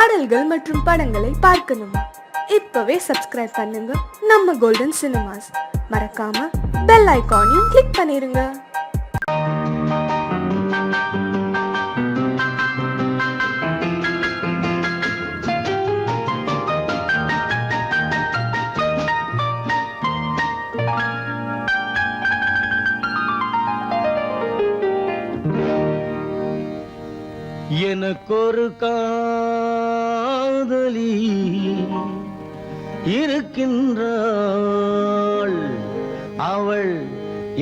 பாடல்கள் மற்றும் படங்களை பார்க்கணுமா? இப்பவே சப்ஸ்கிரைப் பண்ணுங்க நம்ம கோல்டன் சினிமாஸ். மறக்காம பெல் ஐகானையும் கிளிக் பண்ணிருங்க. எனக்கொரு காதலி இருக்கின்றாள், அவள்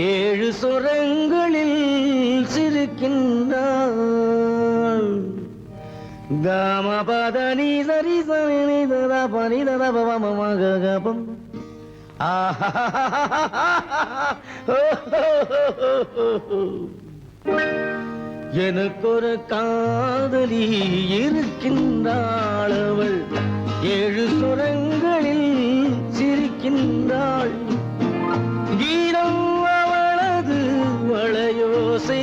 7 சுரங்களில் சிரிக்கின்றாள். காமபதனி சரி சரி ததா பனி ததா பவமகபம் எனக்கொரு காதலி இருக்கின்றாள், அவள் 7 சுரங்களில் சிரிக்கின்றாள். கீதம் அவளது வளையோசை,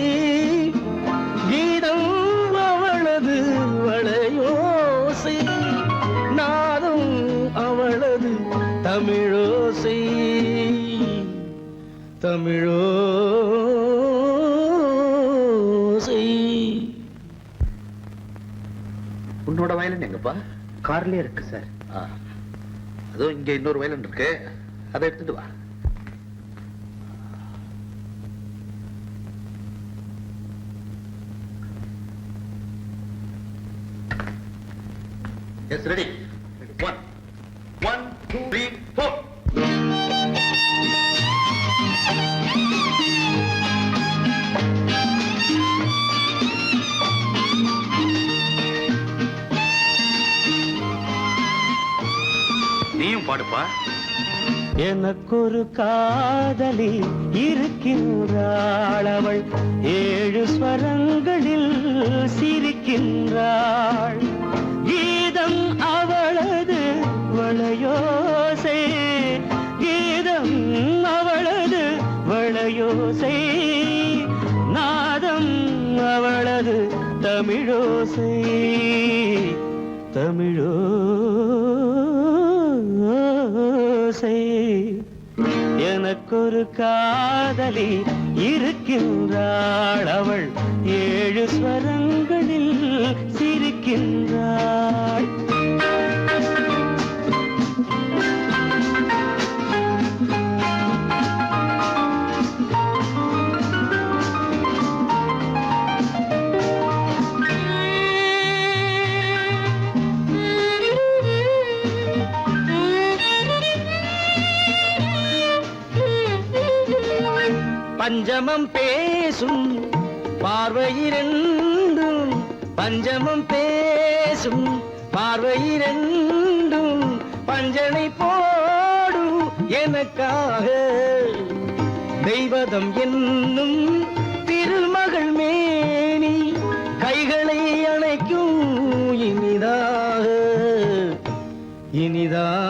கீதம் அவளது வளையோசை, நாதம் அவளது தமிழோசை, தமிழோ உன்னோட வயலன் எங்கப்பா? கார்லயே இருக்கு சார். அதுவும் இங்க இன்னொரு வயலன் இருக்கு, அதை எடுத்துட்டு வா. Yes, ready. 1 1 2 3 4. நீயும் பாடுப்பா. எனக்கொரு காதலி இருக்கின்றாள், அவள் 7 ஸ்வரங்களில் சிரிக்கின்றாள். கீதம் அவளது வளையோசை, கீதம் அவளது வளையோசை, நாதம் அவளது தமிழோசை, தமிழோ எனக்கொரு காதலி இருக்கின்றாள், அவள் 7 ஸ்வரங்களில் சிரிக்கின்றாள். பஞ்சமம் பேசும் பார்வையிரண்டும், பஞ்சமம் பேசும் பார்வையிரண்டும், பஞ்சனை போடும் எனக்காக தெய்வதம் என்னும் திருமகள் மேனி கைகளை அணைக்கும் இனிதாக, இனிதாக.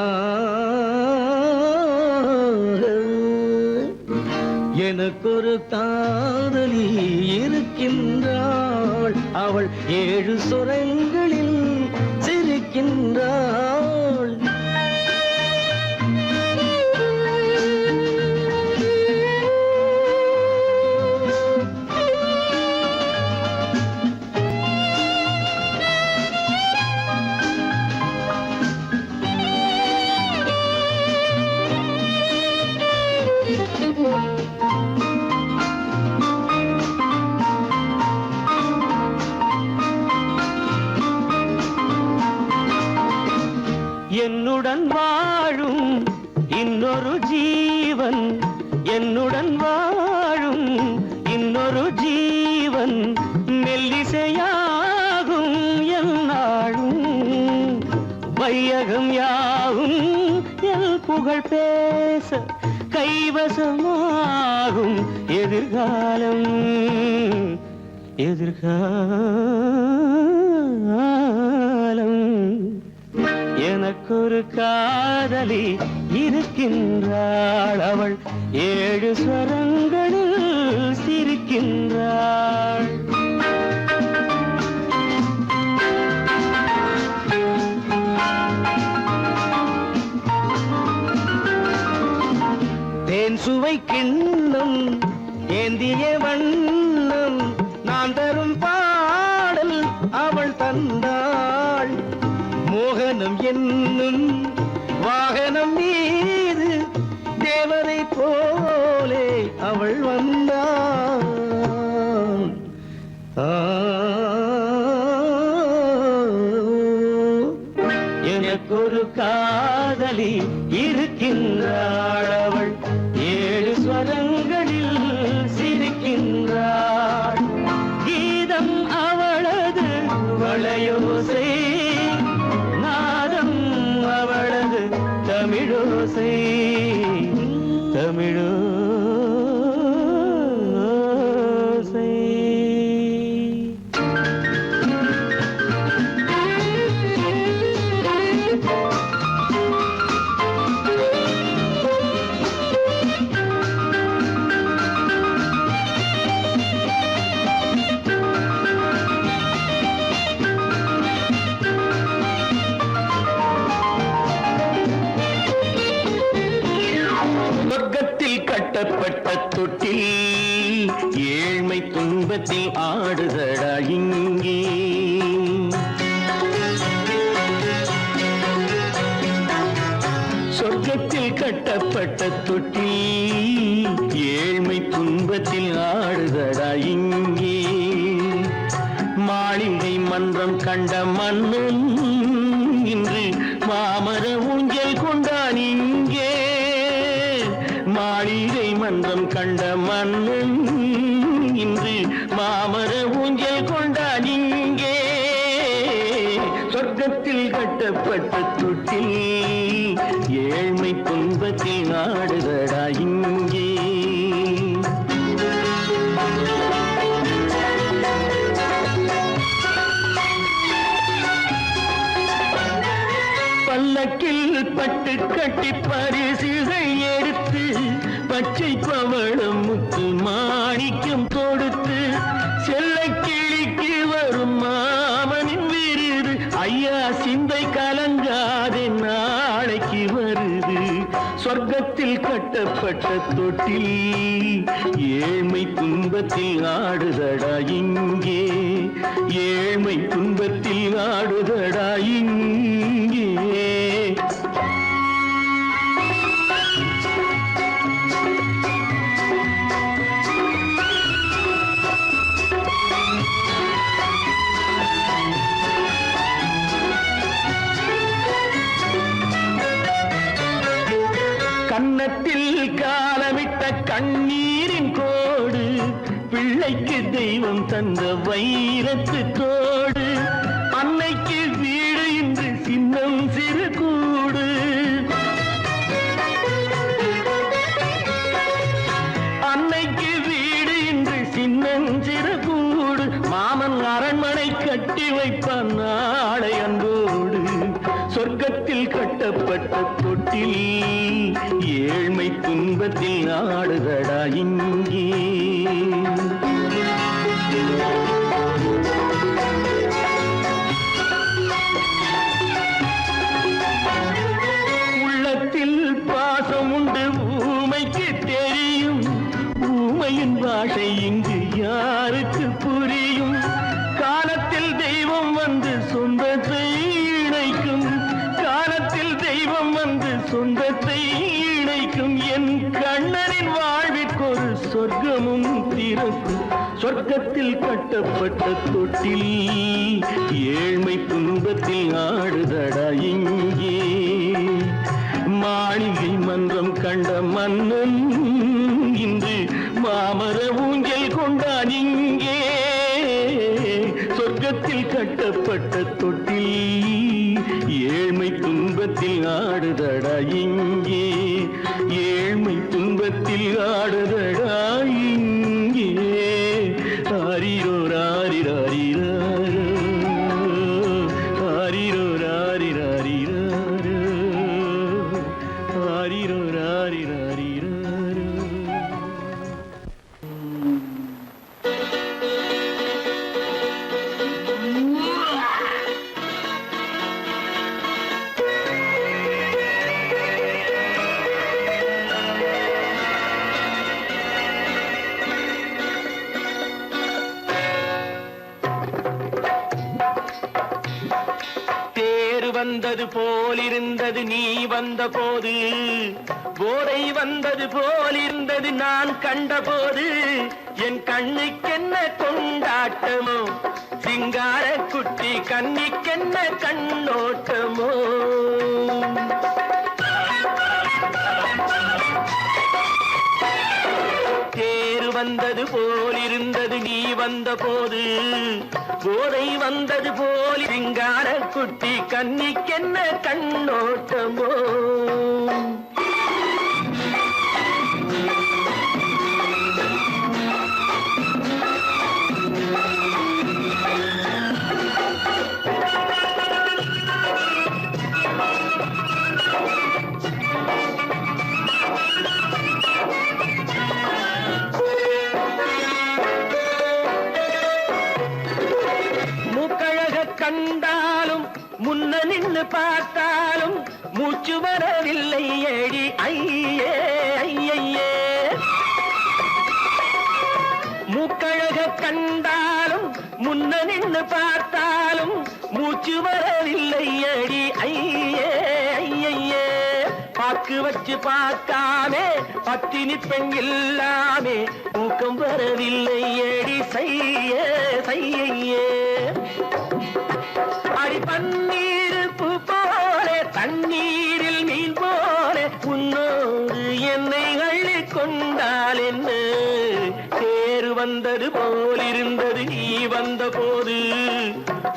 எனக்கொரு காதலி இருக்கின்றாள், அவள் 7 சுரங்களில் சிரிக்கின்றாள். என்னுடன் வாழும் இன்னொரு ஜீவன், என்னுடன் வாழும் இன்னொரு ஜீவன், மெல்லிசையாகும் என்னாலும், வையகம் யாவும் என் புகழ் பேச கைவசமாகும் எதிர்காலம், எதிர்காலம். எனக்கொரு காதலி இருக்கின்றாள், அவள் 7 ஸ்வரங்களில் சிரிக்கின்றாள். சுவை கிண்ணம் ஏந்திய வண்ணம் நான் தரும் பாடல் அவள் தந்தாள். மோகனம் என்னும் வாகனம் மீது தேவதை போலே அவள் வந்தாள். எனக்கொரு காதலி இருக்கின்றாள். அவள் 7 ஸ்வரங்களில் சிரிக்கின்றாள். கீதம் அவளது வளையோசை, நாதம் அவளது தமிழோசை. தமிழோசை. கட்டப்பட்ட தொட்டில் ஏழ்மை துன்பத்தில் ஆடுதடா இங்கே. சொர்க்கத்தில் கட்டப்பட்ட தொட்டில் ஏழ்மை துன்பத்தில் ஆடுதடா இங்கே. மாளிகை மன்றம் கண்ட மன்னன் இன்று மாமர ஊஞ்சல் கொண்டான் இங்கே. மாளிகை மன்றம் கண்ட மன்னன் இன்று மாமர ஊஞ்சல் கொண்டான் இங்கே. சொர்க்கத்தில் கட்டப்பட்ட தொட்டில் ஏழ்மை துன்பத்தில் ஆடுதடா இங்கே. பல்லக்கில் பட்டு கட்டி பரிசுகள் எடுத்து பச்சை பவளம் முத்து மாணிக்கம் கொடுத்து செல்ல கிளிக்கு வரும் மாமனின் விருது. ஐயா சிந்தை கலங்காதே நாளைக்கு வருது. சொர்க்கத்தில் கட்டப்பட்ட தொட்டில் ஏழ்மை துன்பத்தில் ஆடுதடா இங்கே. ஏழ்மை துன்பத்தில் ஆடுதடா இங்கே. கன்னத்தில் காலமிட்ட கண்ணீரின் கோடு, பிள்ளைக்கு தெய்வம் தந்த வைரத்து தோடு. அன்னைக்கு வீடு இன்று சின்னம் சிறு கூடு. அன்னைக்கு வீடு இன்று சின்னம் சிறு கூடு. மாமன் அரண்மனை கட்டி வைப்பான் நாளை அன்போடு. சொர்க்கத்தில் கட்டப்பட்ட தொட்டில் ஏழ்மை துன்பத்தில் ஆடுதடா இங்கே. உள்ளத்தில் பாசம் உண்டு ஊமைக்கு தெரியும். ஊமையின் பாஷை இங்கு யாருக்கு புரியும்? காலத்தில் தெய்வம் வந்து சொந்தத்தை இணைக்கும். காலத்தில் தெய்வம் வந்து சொந்தத்தை இணைக்கும். என் கண்ணனின் வாழ்விற்கொரு சொர்க்கமும் திறக்கும். சொர்க்கத்தில் கட்டப்பட்ட தொட்டில் ஏழ்மை துன்பத்தில் ஆடுதடா இங்கே. மாளிகை மன்றம் கண்ட மன்னன் இன்று மாமர ஊஞ்சல் கொண்டான் இங்கே. சொர்க்கத்தில் கட்டப்பட்ட தொட்டில் ஏழ்மை துன்பத்தில் ஆடுதடா இங்கே. ஏழ்மை துன்பத்தில் ஆடுதடா இங்கே. ஆரிரோ ராரிராரிரோ, ஆரிரோ ராரிராரிரோ, ஆரிரோ ராரிராரிரோ. தேர் வந்தது போலிருந்தது நீ வந்த போது, போதை வந்தது போலிருந்தது நான் கண்டபோது, என் கண்ணுக்கென்ன கொண்டாட்டமோ, சிங்கார குட்டி கண்ணிக்கென்ன கண்ணோட்டமோ. தேர் வந்தது போலிருந்தது நீ வந்த போது, போதை வந்தது போல் சிங்கார குட்டி கண்ணிக்கென்ன கண்ணோட்டமோ. கண்டாலும் முன்ன நின்னு பார்த்தாலும் மூச்சு வரவில்லை ஏடி ஐயே ஐயே. மூக்கழக கண்டாலும் முன்ன நின்னு பார்த்தாலும் மூச்சு வரவில்லை ஏடி ஐயே ஐயே. பாக்கு வச்சு பார்க்காமே பத்தினி பெண் இல்லாமே ஊக்கம் வரவில்லை ஏடி செய்ய செய்யே. அடி பன்னீர் பூ போலே தண்ணீரில் மீன் போலே உன்னோடு என்னை அள்ளி கொண்டால் என்ன. தேர் வந்தது போலிருந்தது நீ வந்த போது,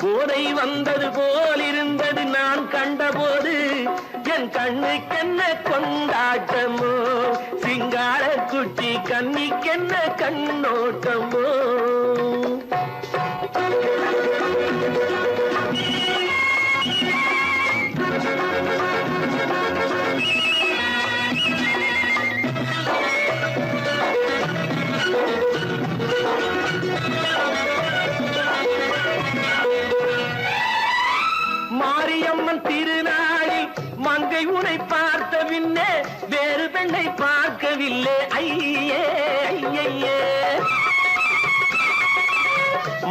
போதை வந்தது போலிருந்தது நான் கண்டபோது, என் கண்ணுக்கென்ன கொண்டாட்டமோ, சிங்கார குட்டி கண்ணிக்கென்ன கண்ணோட்டமோ. மாரியம்மன் திருநாளில் மங்கை உனை பார்த்த பின்னே வேறு பெண்ணை பார்க்கவில்லை ஐயே ஐயே.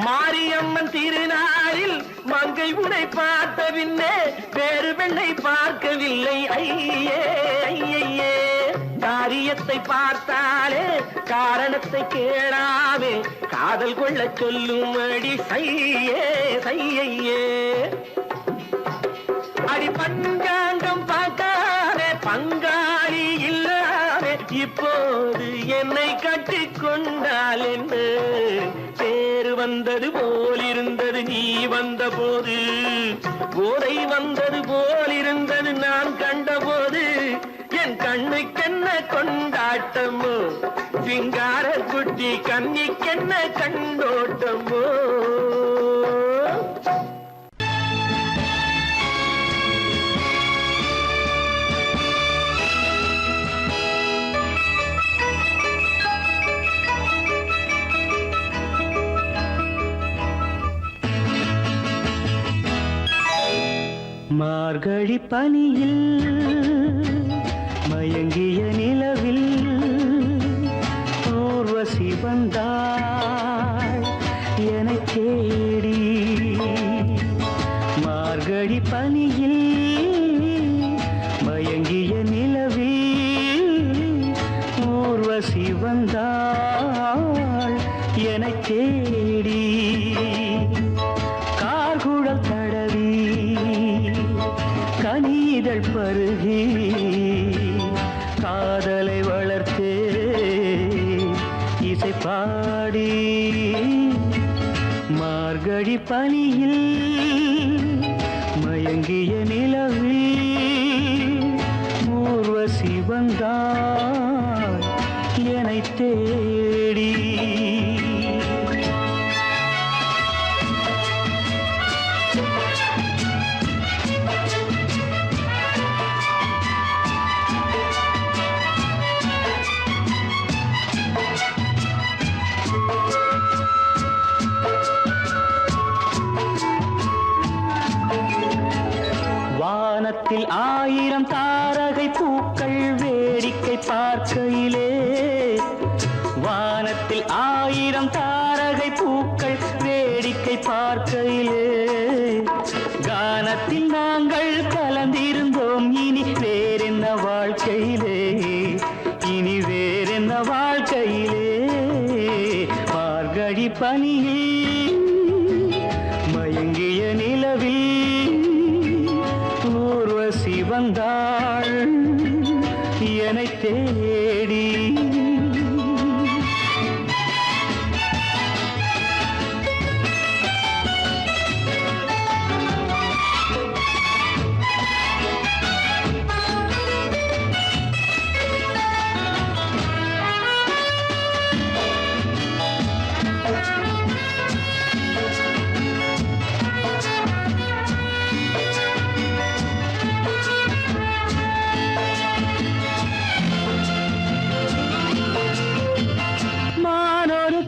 மாரியம்மன் திருநாளில் மங்கை உனை பார்த்த பின்னே வேறு பெண்ணை பார்க்கவில்லை ஐயே ஐயே. காரியத்தை பார்த்தாலே காரணத்தை கேளாமே காதல் கொள்ள சொல்லும்படி செய்யே செய்யே. அடி பஞ்சாங்கம் பார்க்காதே பங்காளி இல்லாமே இப்போது என்னை கட்டி கொண்டால் என்ன. தேர் வந்தது போலிருந்தது நீ வந்த போது, போதை வந்தது போலிருந்தது நான் கண்டபோது, என் கண்ணுக்கென்ன கொண்டாட்டமோ, சிங்கார குட்டி கண்ணிக்கென்ன கண்டோட்டமோ. மார்கழி பனியில் மயங்கிய நிலவில் ஊர்வசி வந்தாள் என்னை தேடி. மார்கழி பனியில் மயங்கிய நிலவில் ஊர்வசி வந்தாள் என்னை தேடி. கார்குழல் தடவி கனிதழ் பருகி காதலை வளர்த்தே இசை பாடி. மார்கழி பனியில் மயங்கிய நிலவில் ஊர்வசி வந்தாள் என்னை தேடி. வானத்தில் 1000 தாரகை பூக்கள் வேடிக்கை பார்க்கையிலே, வானத்தில் 1000 தாரகை பூக்கள் வேடிக்கை பார்க்கையிலே, கானத்தில் நாங்கள் வந்தாள் என்னை தேடி.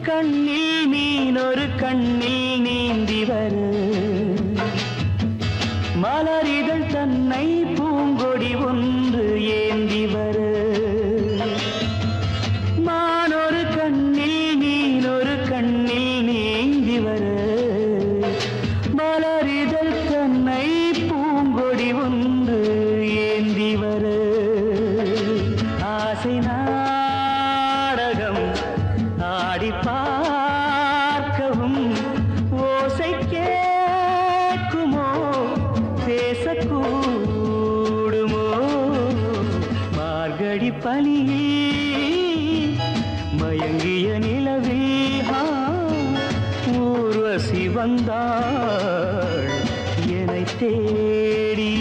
கண்ணில் மீனொரு கண்ணில் நீந்தி வர மலரிதழ் தன்னை பூங்கொடி ஒன்று ஏந்தி வர. மானொரு கண்ணில் மீனொரு கண்ணில் நீந்தி வர மலரிதழ் தன்னை பூங்கொடி ஒன்று ஏந்தி வர. ஆசை நாடகம் ஆடி பார்க்கவும் ஓசை கேட்குமோ பேசக்கூடுமோ. மார்கழி பனியில் மயங்கிய நிலவில் ஊர்வசி வந்தாள் என்னை தேடி.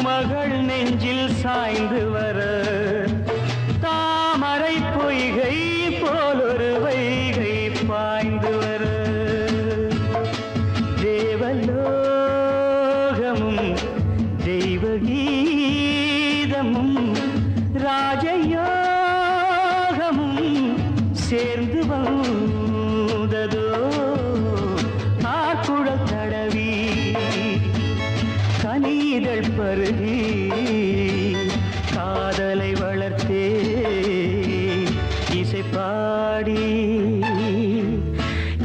மகள் நெஞ்சில் சாய்ந்து வர தாமரை பொய்கை போலொரு வைகை பாய்ந்து வர. தேவலோகமும் தெய்வகீதமும் ராஜயோகமும் சேர்ந்து வந்ததோ. ஆக்குழல் தடவி கனிதழ் பருகி காதலை வளர்த்தே இசை பாடி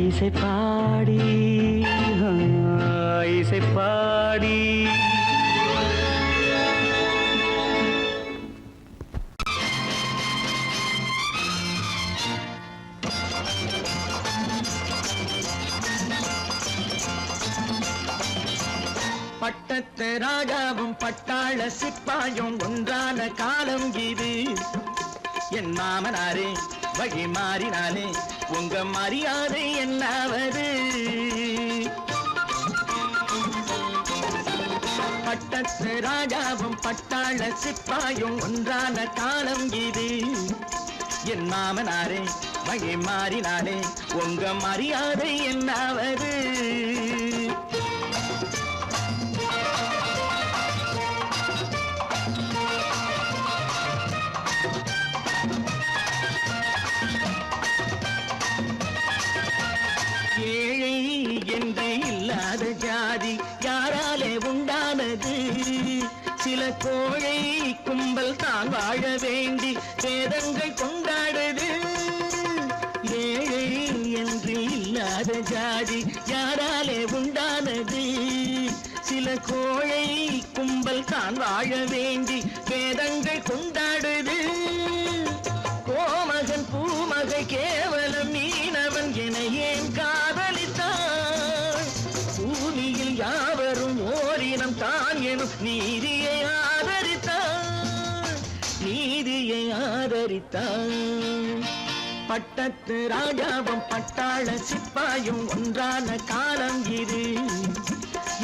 இசை பாடி இசை பாடி. பட்டத்து ராஜாவும் பட்டாள சிப்பாயும் ஒன்றான காலம் இது. என் மாமனாரே வழி மாறினாலே உங்க மரியாதை என்னாவது. பட்டத்து ராஜாவும் பட்டாள சிப்பாயும் ஒன்றான காலம் இது. என் மாமனாரே வழி மாறினாலே உங்க மரியாதை என்னாவது. ஏழை என்று இல்லாத ஜாதி யாராலே உண்டானது. சில கோழை கும்பல் தான் வாழ வேண்டி வேதங்கள் கொண்டாடுது. ஏழை என்று இல்லாத ஜாதி யாராலே உண்டானது. சில கோழை கும்பல் தான் வாழ வேண்டி வேதங்கள் கொண்டாடுது. கோமகன் பூமகை கேவலம் மீனவன் என ஏன் காதலித்தான். பூமியில் யாவரும் ஓரினம் தான் எனும் நீதியை ஆதரித்தான். நீதியை ஆதரித்தான். பட்டத்து ராஜாவும் பட்டாள சிப்பாயும் ஒன்றான காலம் இது.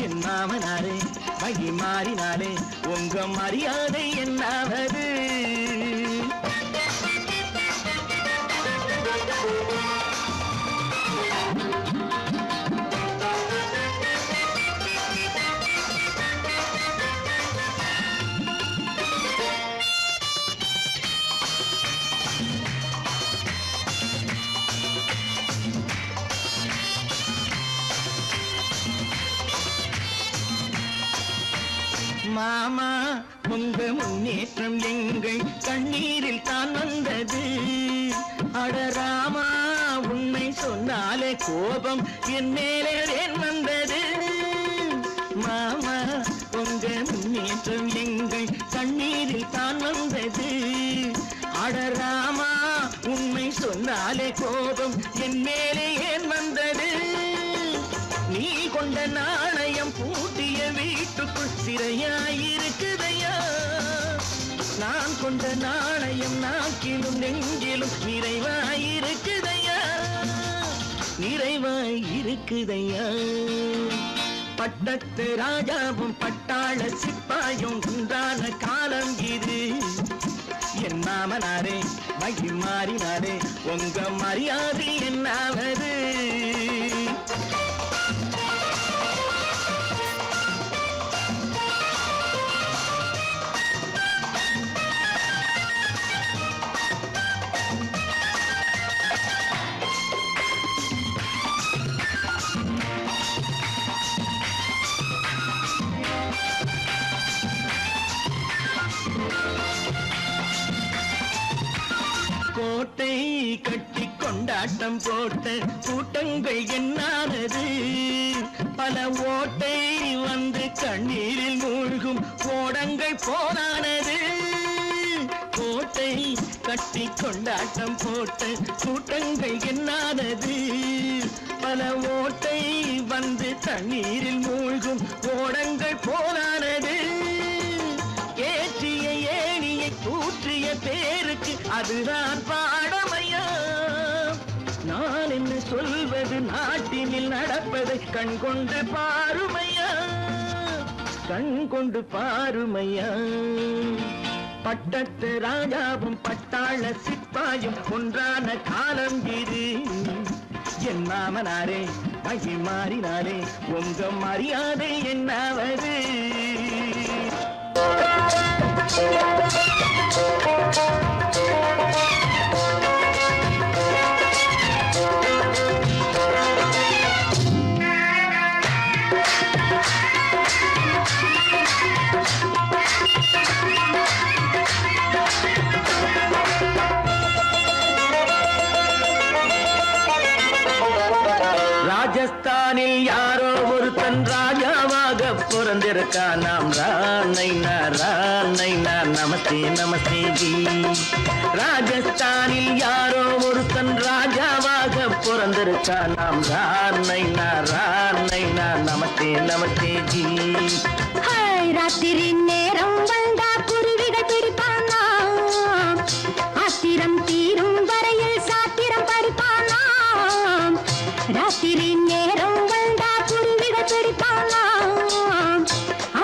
என் மாமனாரே வழி மாறினாலே உங்க மரியாதை என்னாவது. மாமா உங்க முன்னேற்றம் எங்கள் கண்ணீரில் தான் வந்தது. அடராமா உண்மை சொன்னாலே கோபம் என் மேலே ஏன் வந்தது மாமா உங்க முன்னேற்றம் எங்கள் கண்ணீரில் தான் வந்தது அடராமா உண்மை சொன்னாலே கோபம் என் மேலே ஏன் வந்தது நீ கொண்ட நாணயம் பூட்டிய வீட்டுக்குள் சிறையாயிருக்குதையா நான் கொண்ட நாணயம் நாக்கிலும் நெஞ்சிலும் நிறைவாயிருக்குதையா நிறைவாயிருக்குதையா பட்டத்து ராஜாவும் பட்டாள சிப்பாயும் உண்டான காலம் இது என் மாமனாரே மகி மாறினாரே உங்க மரியாதை என்னாவது கோட்டை கட்டி கொண்டாட்டம் போட்ட கூட்டங்கள் என்னானது பல ஓட்டை வந்து கண்ணீரில் மூழ்கும் ஓடங்கள் போனானது கோட்டை கட்டி கொண்டாட்டம் போட்ட கூட்டங்கள் என்னானது பல ஓட்டை வந்து தண்ணீரில் மூழ்கும் ஓடங்கள் போனானது ஏற்றிய ஏணியை தூற்றிய பேருக்கு அதுதான் பாடமையா நான் என்ன சொல்வது நாட்டினில் நடப்பதை கண் கொண்டு பாருமையா கண் கொண்டு பாருமையா பட்டத்து ராஜாவும் பட்டாள சிப்பாயும் ஒன்றான காலம் இது என் மாமனாரே மகி மாறினாரே உங்க மரியாதை என்னாவது ராஜஸ்தானில் யாரோ ஒருத்தன் ராஜாவாக பிறந்திருக்கான் நாம் ராணைனா நமஸ்தே நமஸ்தே ஜி ராஜஸ்தானில் யாரோ ஒருத்தன் ராஜாவாக பிறந்திருக்கான் நாம் ராணைனா நமஸ்தே நமஸ்தே ஜி ராத்திரி நேரம் வந்தா குருவிகள் பிடிப்பானா ஆத்திரம் தீரும் வரையில் சாத்திரம் படிப்பானா ராத்திரி நேரம் வந்தா குருவிகள் பிடிப்பானா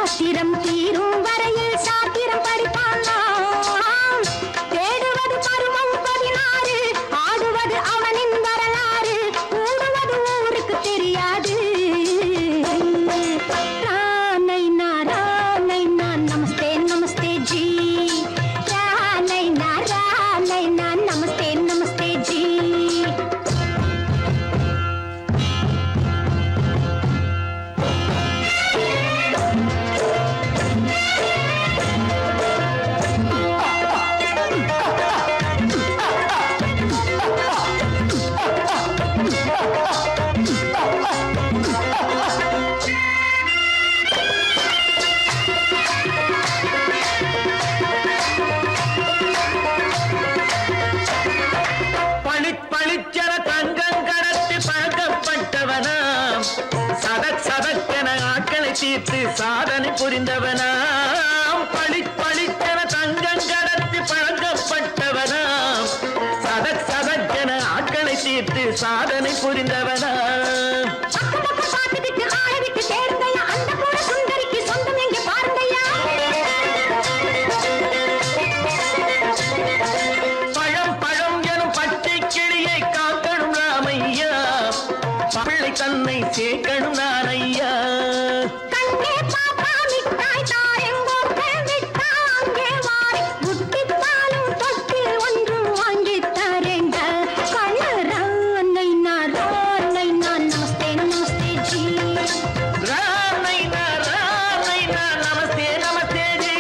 ஆத்திரம் தீரும் வரையில் சாத்திரம் படிப்பானா தேடுவது பருவம் 16 ஆடுவது அவனின் வரலாறு கூடுவது ஊருக்கு தெரியாது நமஸ்தே நமஸ்தே ஜி நமஸ்தே நமஸ்தே ஜி பளிச்சென தங்கம் கடத்தி பழக்கப்பட்டவனாம் சதக்கென ஆட்களை தீர்த்து சாதனை புரிந்தவனாம் பளிச்சென தங்கம் கடத்தி பழக்கப்பட்டவனாம் சதக்கென ஆட்களை தீர்த்து சாதனை புரிந்தவனாம் தன்னை சேர்க்கணும் நான் ஐயா கண்ணே பாப்பா மிட்டாய் தாரெங்கோ விட்டாங்கே வாரி குட்டித்தாலும் தொட்டு ஒன்று வாங்கி தரேங்க கண்ணரானை நான் நமஸ்தே நமஸ்தே ஜி ரானை நான் நமஸ்தே நமஸ்தே ஜி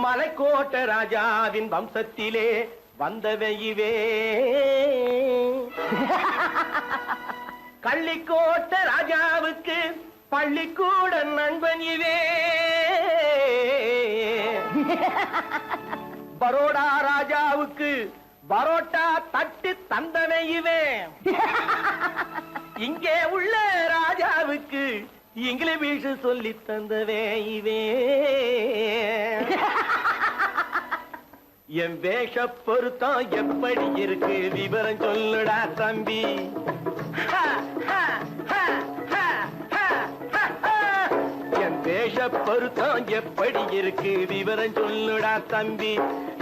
மலைக்கோட்ட ராஜாவின் வம்சத்திலே வந்தவையுவே கள்ளிக்கோட்ட ராஜாவுக்கு பள்ளிக்கூட நண்பன் இவே பரோடா ராஜாவுக்கு பரோட்டா தட்டு தந்தனை இவே இங்கே உள்ள ராஜாவுக்கு இங்கிலீஷ் சொல்லி தந்தவே இவே என் வேஷ பொருத்தம் எப்படி இருக்கு விவரம் சொல்லுடா தம்பி என் வேஷ பொருத்தம் எப்படி இருக்கு விவரம் சொல்லுடா தம்பி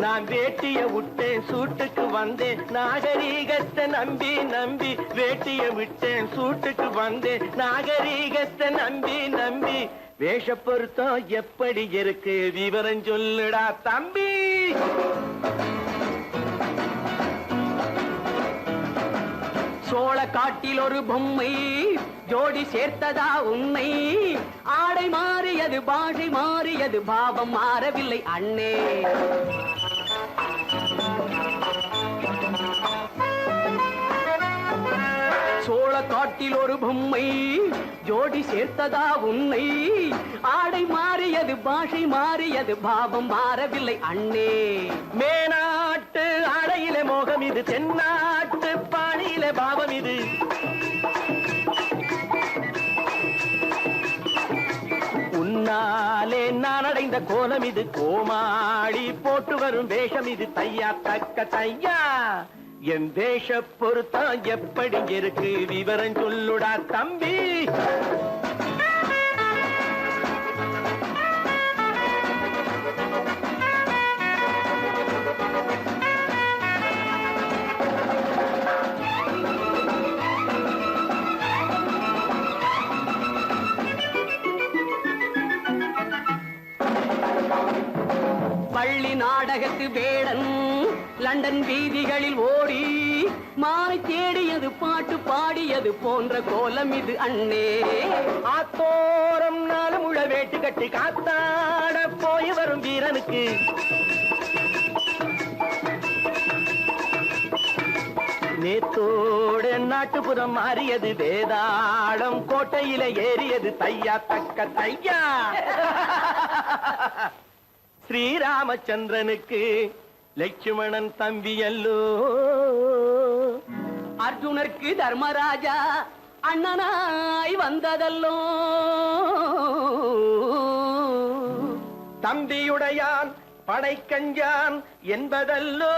நான் வேட்டிய விட்டேன் சூட்டுக்கு வந்தேன் நாகரீகத்தை நம்பி நம்பி வேட்டிய விட்டேன் சூட்டுக்கு வந்தேன் நாகரீகத்தை நம்பி நம்பி வேஷ பொருத்தம் எப்படி இருக்கு விவரம் சொல்லுடா தம்பி சோழ காட்டில் ஒரு பொம்மை ஜோடி சேர்த்ததா உண்மை ஆடை மாறியது பாஷை மாறியது பாவம் மாறவில்லை அண்ணே சோழ காட்டில் ஒரு பொம்மை ஜோடி சேர்த்ததா உன்னை ஆடை மாறியது பாஷை மாறியது பாவம் மாறவில்லை அண்ணே மேனாட்டு ஆடையிலே மோகம் இது தென்னாட்டு பாணியிலே பாவம் இது உன்னாலே நான் அடைந்த கோலம் இது கோமாளி போட்டு வரும் வேஷம் இது தையா தக்க தையா என் வேஷ பொருத்தம் எப்படி இருக்கு விவரம் சொல்லுடா தம்பி பள்ளி நாடகத்து வேடன் லண்டன் வீதிகளில் ஓடி மானை தேடியது பாட்டு பாடியது போன்ற கோலம் இது அண்ணே ஆத்தோரம் நாலு முழ வேட்டு கட்டி காத்தாட போய் வரும் வீரனுக்கு நேத்தோடு நாட்டுப்புறம் மாறியது வேதாளம் கோட்டையில ஏறியது தையா தக்க தையா ஸ்ரீராமச்சந்திரனுக்கு லட்சுமணன் தம்பி அல்லோ அர்ஜுனருக்கு தர்மராஜா அண்ணனாய் வந்ததல்லோ தம்பியுடையான் படைக்கஞ்சான் என்பதல்லோ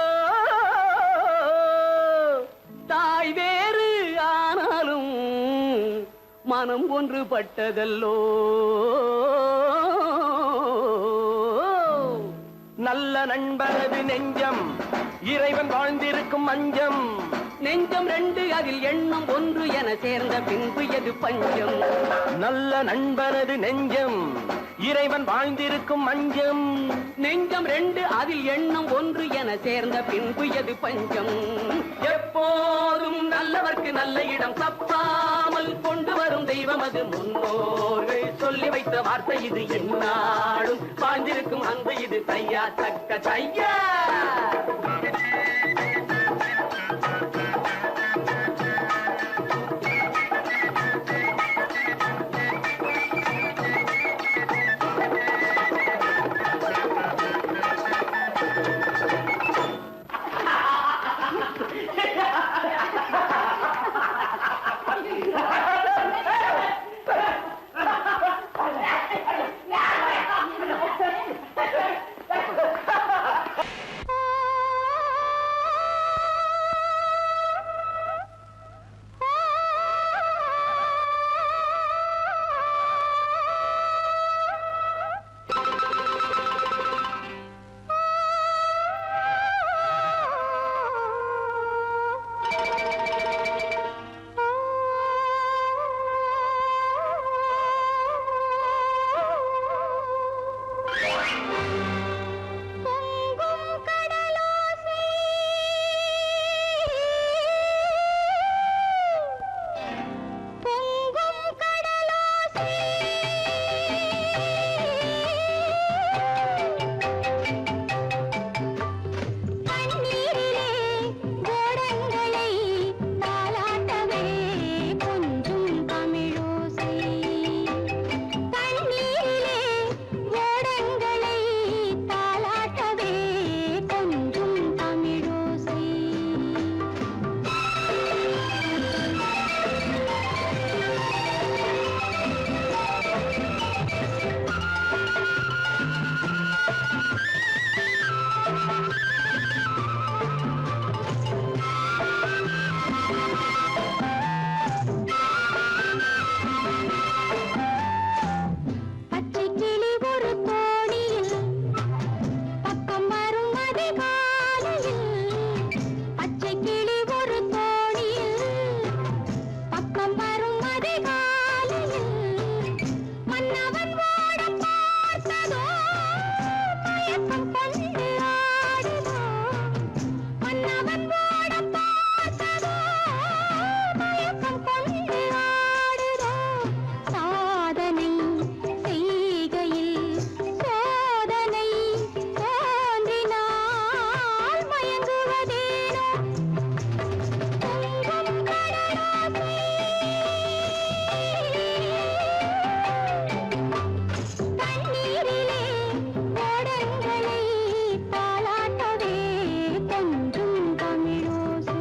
தாய் வேறு ஆனாலும் மனம் ஒன்றுபட்டதல்லோ நல்ல நண்பனது நெஞ்சம் இறைவன் வாழ்ந்திருக்கும் மஞ்சம் நெஞ்சம் ரெண்டு அதில் எண்ணம் ஒன்று என சேர்ந்த பின்பு எது பஞ்சம் நல்ல நண்பனது நெஞ்சம் இறைவன் வாழ்ந்திருக்கும் மஞ்சம் நெஞ்சம் ரெண்டு அதில் எண்ணம் ஒன்று என சேர்ந்த பின்பு எது பஞ்சம் எப்போதும் நல்லவர்க்கு நல்ல இடம் தப்பாமல் கொண்டு வரும் தெய்வம் அது முன்னோர்கள் சொல்லி வைத்த வார்த்தை இது எந்நாடும் வாழ்ந்திருக்கும் அன்பு இது தையா தக்க தையா மயக்கம் கொண்டு ஆடுதோ மன்னவன் ஓட பார்த்ததோ மயக்கம் கொண்டு ஆடுதோ சாதனை செய்கையில் சோதனை தோன்றினால் மயங்குவதேனோ பொங்கும் கடலோசை தண்ணீரிலே ஓடங்களை தாலாட்டவே கொஞ்சும் தமிழோசை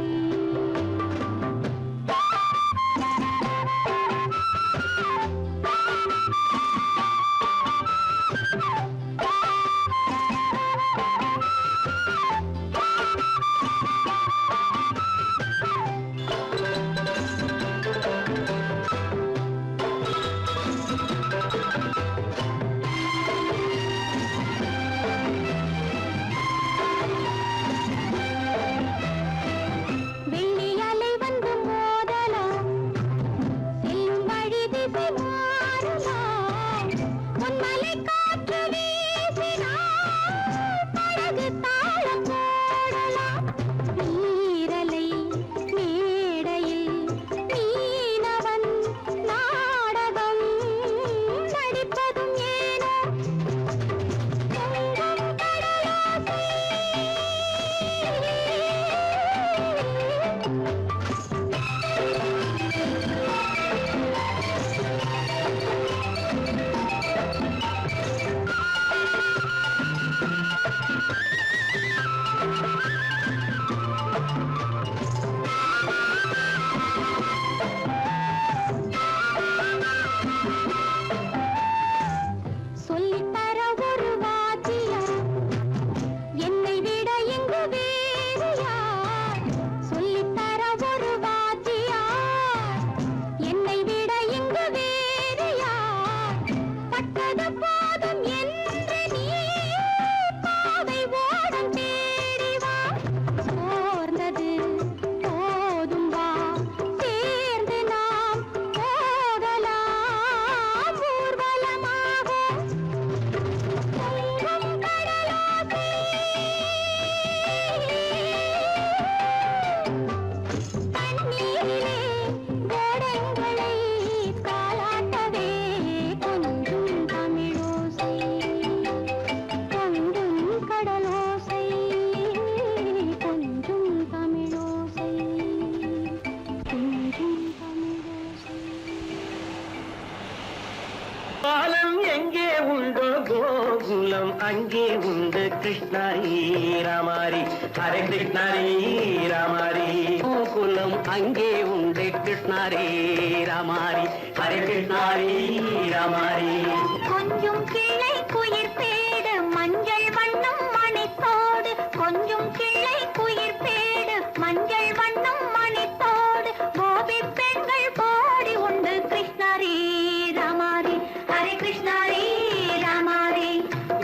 வெள்ளி அலை வந்து மோதலாம் செல்லும் வழி திசை மாறலாம் பொன்மலை காற்று வீசினால் படகு தாளம் போடலாம் நீரலை மேடையில் மீனவன் நாடகம் நடிப்பதும் ஏனோ பொங்கும் கடலோசை சொல்லித்தர ஒரு வாத்தியார் என்னை விட இங்கு வேறு யார் சொல்லித்தர ஒரு வாத்தியார் என்னை விட இங்கு வேறு யார் பட்டது போதும் என்று நீ பாவை ஓடம் தேடி வா சோர்ந்தது போதும் வா சேர்ந்து நாம் போகலாம் ஊர்வலமாக பொங்கும் கடலோசை தண்ணீரிலே ஓடங்களை தாலாட்டவே கொஞ்சும் தமிழோசை கொஞ்சும் கடலோசை கொஞ்சும் தமிழோசை கொஞ்சும் தமிழோசை பாலம் எங்கே உண்டோ கோகுலம் அங்கே உண்டு கிருஷ்ணாரி ராமாரி ஹரே கிருஷ்ணாரி ராமாரி கோகுலம் அங்கே உண்டு கிருஷ்ணாரி ராமாரி ஹரே கிருஷ்ணாரி ராமாரி கொஞ்சம் கிளை குயிர் பேடு மஞ்சள் வண்ணம் மணித்தோடு கொஞ்சம் கிளை குயிர் பேடு மஞ்சள் வண்ணம் மணித்தோடு கோபி பெண்கள் போடி உண்டு கிருஷ்ணாரி ராமாரி ஹரே கிருஷ்ணாரி ராமாரி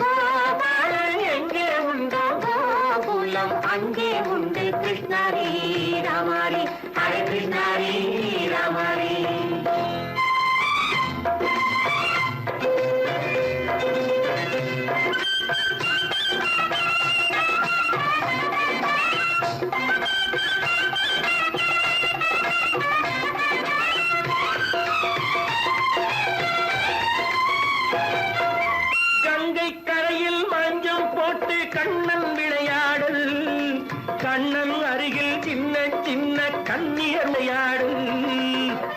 கோபாலன் எங்கே உண்டோ கோகுலம் அங்கே உண்டு கிருஷ்ணாரி ராமாரி ஹரே கிருஷ்ணாரி ராமாரி கங்கை கரையில் மஞ்சள் போட்டு கண்ணன் விளையாடல் கண்ணன் அருகில் சின்ன சின்ன கண்ணியர் விளையாடல்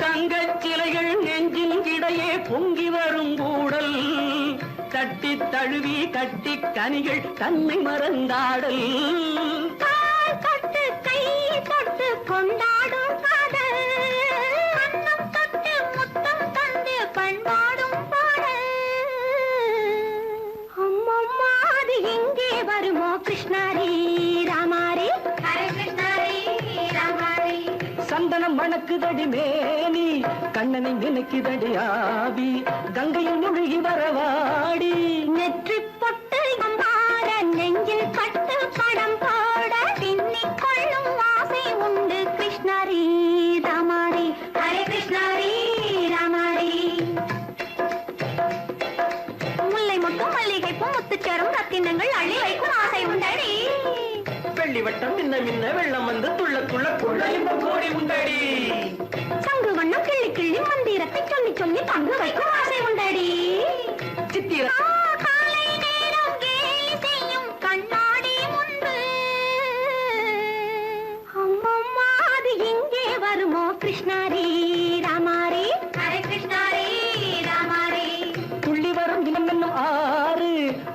தங்கச் சிலைகள் நெஞ்சின் இடையே பொங்கி வரும் கூடல் தட்டி தழுவி கட்டி கனிகள் தன்னை மறந்தாடல் கால் தொட்டு கை தொட்டு கொண்டாடும் காதல் கண்ணம் தொட்டு முத்தம் தந்து பண்பாடும் பாடல் அம்மம்மா அது எங்கே வருமோ கிருஷ்ணாரி ராமாரி ஹரே கிருஷ்ணாரி ராமாரி சந்தனம் மணக்குதடி மேனி கண்ணனை நினைக்குதடி ஆவி கங்கையில் முழுகி வரவாடி நெற்றி பொட்டு அம்பார நெஞ்சில் பட்டு படம் போட பின்னிக் கொள்ளும் ஆசை உண்டு கிருஷ்ணாரி ராமாரி ஹரே கிருஷ்ணாரி ராமாரி முல்லை மொட்டும் மல்லிகை பூ வட்டம் மின்ன மின்ன வெள்ளம் வந்து துள்ள துள்ள கொள்ள இன்பம் கோடி உண்டடி. சங்கு வண்ணம் கிள்ளி கிள்ளி மந்திரத்தை சொல்லி சொல்லி பங்கு வைக்கும் ஆசை உண்டடி. சித்திர காலை நேரம் கேலி செய்யும் கண்ணாடி முன்பு அம்மம்மா அது எங்கே வருமோ கிருஷ்ணாரி ராமாரி ஹரே கிருஷ்ணாரி ராமாரி. துள்ளி வரும் தினம் என்னும் ஆறு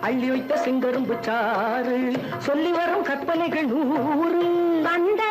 அள்ளி வைத்த செங்கரும்பு சாறு சொல்லி வரும் கற்பனைகள் 100 வந்த